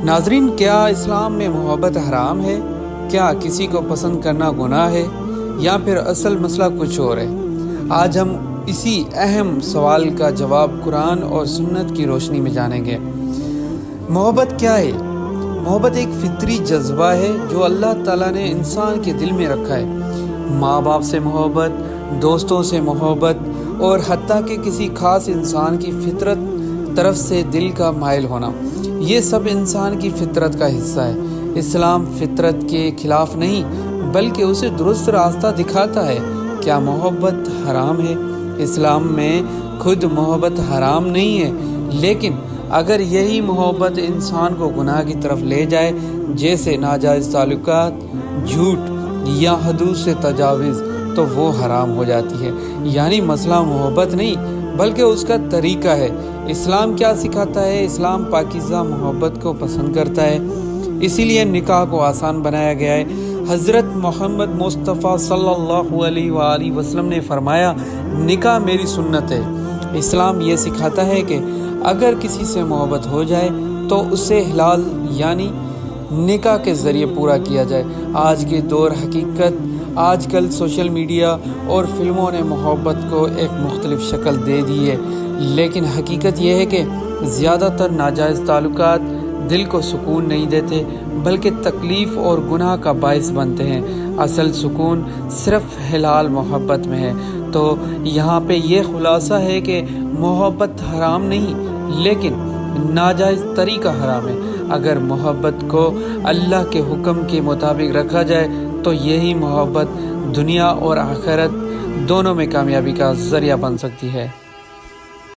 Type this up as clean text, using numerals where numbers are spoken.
ناظرین، کیا اسلام میں محبت حرام ہے؟ کیا کسی کو پسند کرنا گناہ ہے یا پھر اصل مسئلہ کچھ اور ہے؟ آج ہم اسی اہم سوال کا جواب قرآن اور سنت کی روشنی میں جانیں گے۔ محبت کیا ہے؟ محبت ایک فطری جذبہ ہے جو اللہ تعالیٰ نے انسان کے دل میں رکھا ہے۔ ماں باپ سے محبت، دوستوں سے محبت اور حتیٰ کہ کسی خاص انسان کی فطرت طرف سے دل کا مائل ہونا، یہ سب انسان کی فطرت کا حصہ ہے۔ اسلام فطرت کے خلاف نہیں بلکہ اسے درست راستہ دکھاتا ہے۔ کیا محبت حرام ہے؟ اسلام میں خود محبت حرام نہیں ہے، لیکن اگر یہی محبت انسان کو گناہ کی طرف لے جائے، جیسے ناجائز تعلقات، جھوٹ یا حدود سے تجاوز، تو وہ حرام ہو جاتی ہے۔ یعنی مسئلہ محبت نہیں بلکہ اس کا طریقہ ہے۔ اسلام کیا سکھاتا ہے؟ اسلام پاکیزہ محبت کو پسند کرتا ہے، اسی لیے نکاح کو آسان بنایا گیا ہے۔ حضرت محمد مصطفیٰ صلی اللہ علیہ وآلہ وسلم نے فرمایا، نکاح میری سنت ہے۔ اسلام یہ سکھاتا ہے کہ اگر کسی سے محبت ہو جائے تو اسے حلال یعنی نکاح کے ذریعے پورا کیا جائے۔ آج کے دور حقیقت، آج کل سوشل میڈیا اور فلموں نے محبت کو ایک مختلف شکل دے دی ہے، لیکن حقیقت یہ ہے کہ زیادہ تر ناجائز تعلقات دل کو سکون نہیں دیتے بلکہ تکلیف اور گناہ کا باعث بنتے ہیں۔ اصل سکون صرف حلال محبت میں ہے۔ تو یہاں پہ یہ خلاصہ ہے کہ محبت حرام نہیں لیکن ناجائز طریقہ حرام ہے۔ اگر محبت کو اللہ کے حکم کے مطابق رکھا جائے تو یہی محبت دنیا اور آخرت دونوں میں کامیابی کا ذریعہ بن سکتی ہے۔